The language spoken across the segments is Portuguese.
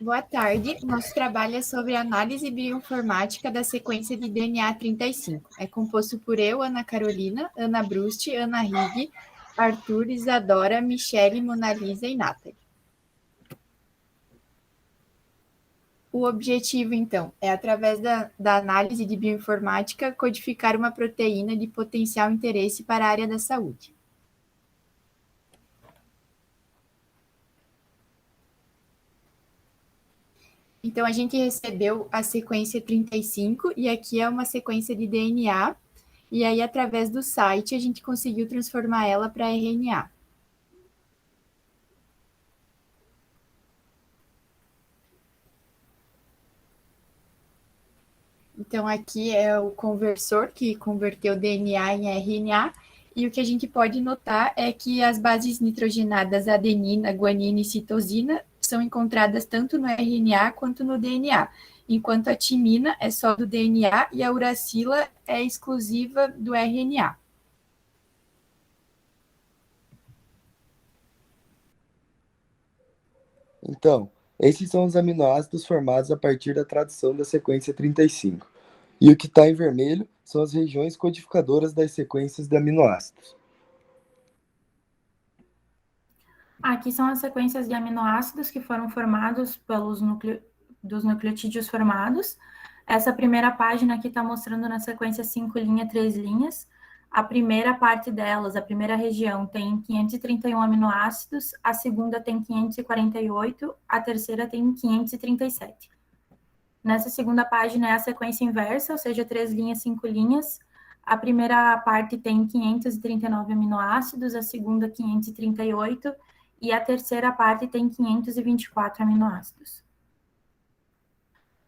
Boa tarde. Nosso trabalho é sobre análise bioinformática da sequência de DNA 35. É composto por eu, Ana Carolina, Ana Brust, Ana Rigg, Arthur, Isadora, Michele, Monalisa e Nathalie. O objetivo, então, é, através da análise de bioinformática, codificar uma proteína de potencial interesse para a área da saúde. Então, a gente recebeu a sequência 35 e aqui é uma sequência de DNA, e aí, através do site, a gente conseguiu transformar ela para RNA. Então, aqui é o conversor que converteu DNA em RNA, e o que a gente pode notar é que as bases nitrogenadas adenina, guanina e citosina são encontradas tanto no RNA quanto no DNA, enquanto a timina é só do DNA e a uracila é exclusiva do RNA. Então, esses são os aminoácidos formados a partir da tradução da sequência 35. E o que está em vermelho são as regiões codificadoras das sequências de aminoácidos. Aqui são as sequências de aminoácidos que foram formados dos nucleotídeos formados. Essa primeira página aqui está mostrando na sequência 5 linhas, 3 linhas. A primeira parte delas, a primeira região, tem 531 aminoácidos, a segunda tem 548, a terceira tem 537. Nessa segunda página é a sequência inversa, ou seja, 3 linhas, 5 linhas. A primeira parte tem 539 aminoácidos, a segunda 538, e a terceira parte tem 524 aminoácidos.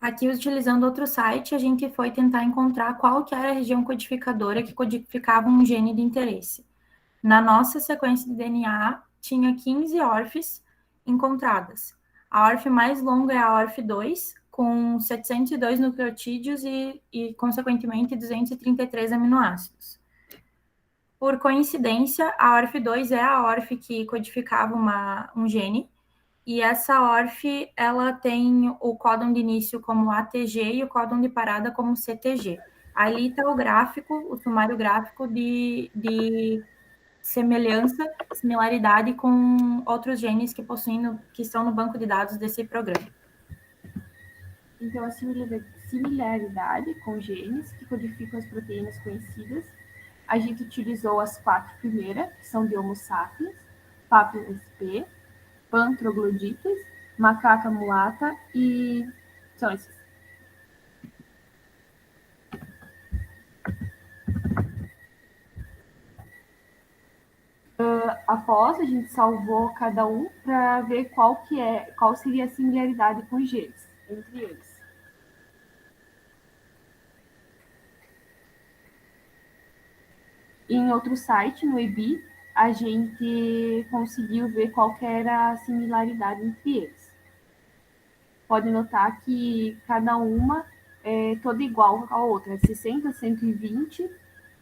Aqui, utilizando outro site, a gente foi tentar encontrar qual que era a região codificadora que codificava um gene de interesse. Na nossa sequência de DNA, tinha 15 ORFs encontradas. A ORF mais longa é a ORF2, com 702 nucleotídeos e consequentemente, 233 aminoácidos. Por coincidência, a ORF2 é a ORF que codificava um gene, e essa ORF, ela tem o códon de início como ATG e o códon de parada como CTG. Ali está o gráfico, o sumário gráfico de similaridade com outros genes que que estão no banco de dados desse programa. Então, a similaridade com genes que codificam as proteínas conhecidas, a gente utilizou as 4 primeiras, que são de Homo sapiens, Papium sp, Pan troglodites, macaca mulata e são esses. Após, a gente salvou cada um para ver qual seria a similaridade com os genes entre eles. Em outro site, no EBI, a gente conseguiu ver qual que era a similaridade entre eles. Pode notar que cada uma é toda igual à outra, 60, 120,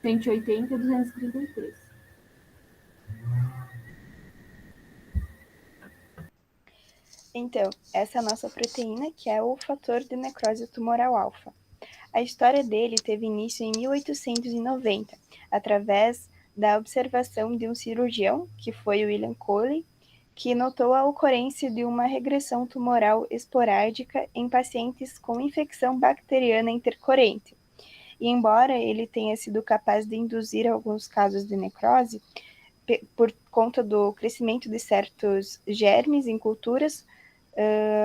180 e 233. Então, essa é a nossa proteína, que é o fator de necrose tumoral alfa. A história dele teve início em 1890, através da observação de um cirurgião, que foi William Coley, que notou a ocorrência de uma regressão tumoral esporádica em pacientes com infecção bacteriana intercorrente. E embora ele tenha sido capaz de induzir alguns casos de necrose, por conta do crescimento de certos germes em culturas,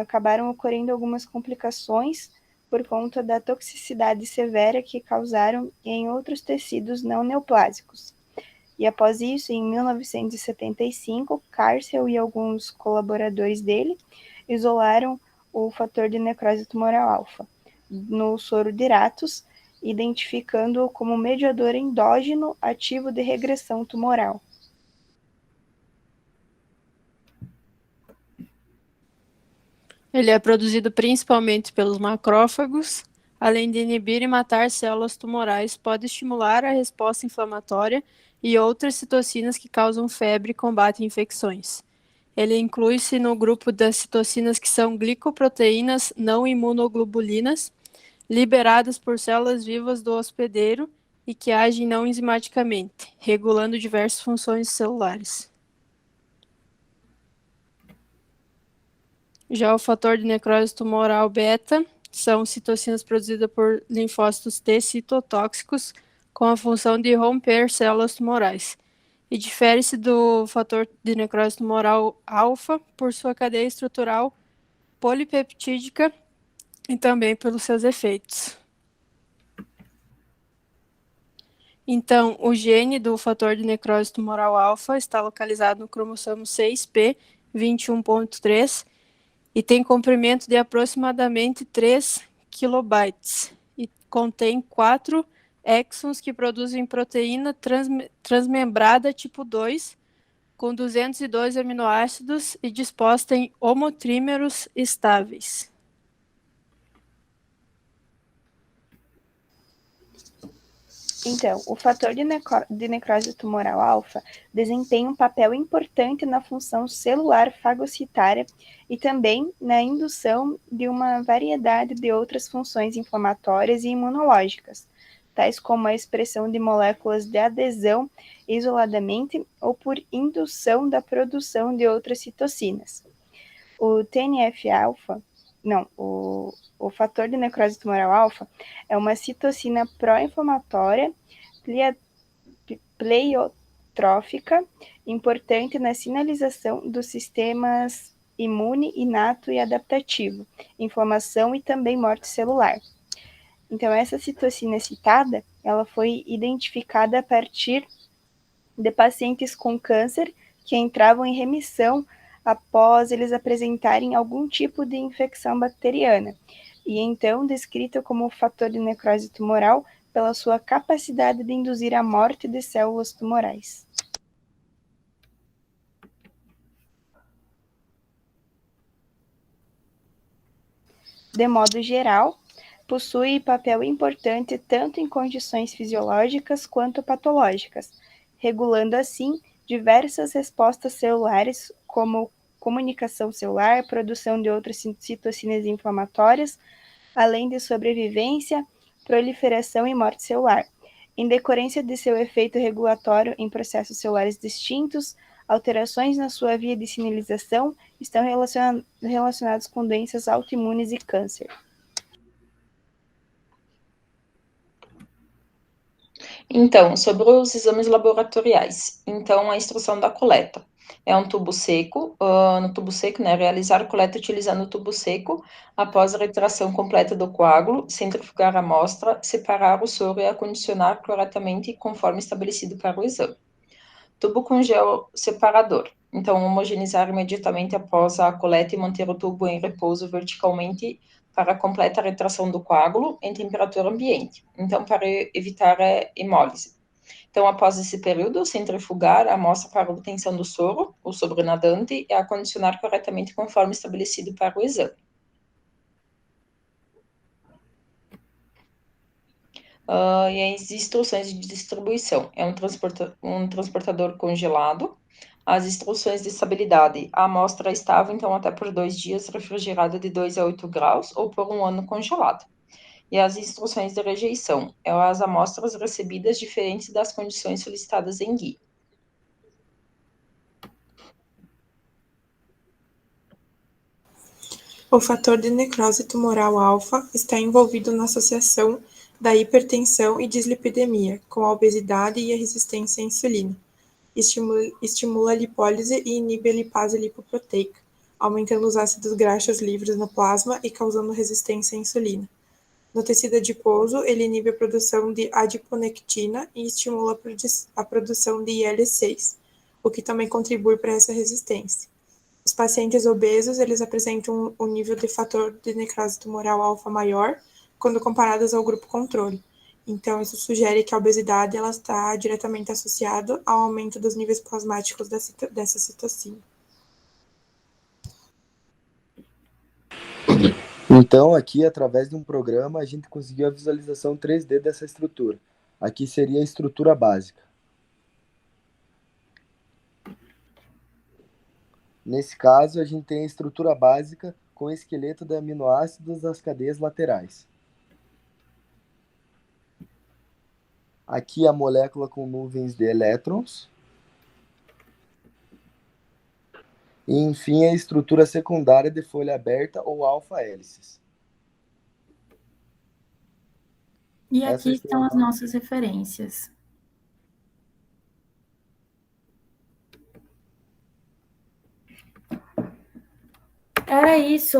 acabaram ocorrendo algumas complicações por conta da toxicidade severa que causaram em outros tecidos não neoplásicos. E após isso, em 1975, Carcel e alguns colaboradores dele isolaram o fator de necrose tumoral alfa no soro de ratos, identificando-o como mediador endógeno ativo de regressão tumoral. Ele é produzido principalmente pelos macrófagos. Além de inibir e matar células tumorais, pode estimular a resposta inflamatória e outras citocinas que causam febre e combatem infecções. Ele inclui-se no grupo das citocinas que são glicoproteínas não imunoglobulinas, liberadas por células vivas do hospedeiro e que agem não enzimaticamente, regulando diversas funções celulares. Já o fator de necrose tumoral beta são citocinas produzidas por linfócitos T citotóxicos com a função de romper células tumorais. E difere-se do fator de necrose tumoral alfa por sua cadeia estrutural polipeptídica e também pelos seus efeitos. Então, o gene do fator de necrose tumoral alfa está localizado no cromossomo 6p 21.3 e tem comprimento de aproximadamente 3 kilobytes e contém 4 exons que produzem proteína transmembrada tipo 2 com 202 aminoácidos e disposta em homotrímeros estáveis. Então, o fator de necrose tumoral alfa desempenha um papel importante na função celular fagocitária e também na indução de uma variedade de outras funções inflamatórias e imunológicas, tais como a expressão de moléculas de adesão isoladamente ou por indução da produção de outras citocinas. O TNF-alfa, o fator de necrose tumoral alfa é uma citocina pró-inflamatória pleiotrófica, importante na sinalização dos sistemas imune, inato e adaptativo, inflamação e também morte celular. Então, essa citocina citada, ela foi identificada a partir de pacientes com câncer que entravam em remissão após eles apresentarem algum tipo de infecção bacteriana, e então descrita como fator de necrose tumoral pela sua capacidade de induzir a morte de células tumorais. De modo geral, possui papel importante tanto em condições fisiológicas quanto patológicas, regulando assim diversas respostas celulares, como comunicação celular, produção de outras citocinas inflamatórias, além de sobrevivência, proliferação e morte celular. Em decorrência de seu efeito regulatório em processos celulares distintos, alterações na sua via de sinalização estão relacionadas com doenças autoimunes e câncer. Então, sobre os exames laboratoriais. Então, a instrução da coleta. É um tubo seco, no tubo seco, né, realizar a coleta utilizando o tubo seco, após a retração completa do coágulo, centrifugar a amostra, separar o soro e acondicionar corretamente conforme estabelecido para o exame. Tubo com gel separador. Então, homogeneizar imediatamente após a coleta e manter o tubo em repouso verticalmente para a completa retração do coágulo em temperatura ambiente. Então, para evitar a hemólise. Então, após esse período, centrifugar a amostra para obtenção do soro, o sobrenadante, e acondicionar corretamente conforme estabelecido para o exame. E as instruções de distribuição. É um transportador congelado. As instruções de estabilidade. A amostra estável, então, até por 2 dias, refrigerada de 2 a 8 graus, ou por 1 ano congelada. E as instruções de rejeição. As amostras recebidas diferentes das condições solicitadas em guia. O fator de necrose tumoral alfa está envolvido na associação da hipertensão e dislipidemia com a obesidade e a resistência à insulina. Estimula a lipólise e inibe a lipase lipoproteica, aumentando os ácidos graxos livres no plasma e causando resistência à insulina. No tecido adiposo, ele inibe a produção de adiponectina e estimula a produção de IL-6, o que também contribui para essa resistência. Os pacientes obesos, eles apresentam um nível de fator de necrose tumoral alfa maior quando comparados ao grupo controle. Então, isso sugere que a obesidade ela está diretamente associada ao aumento dos níveis plasmáticos dessa citocina. Então, aqui, através de um programa, a gente conseguiu a visualização 3D dessa estrutura. Aqui seria a estrutura básica. Nesse caso, a gente tem a estrutura básica com o esqueleto de aminoácidos das cadeias laterais. Aqui a molécula com nuvens de elétrons. E, enfim, a estrutura secundária de folha aberta ou alfa-hélices. E aqui Essas estão são as nossas referências. Era isso.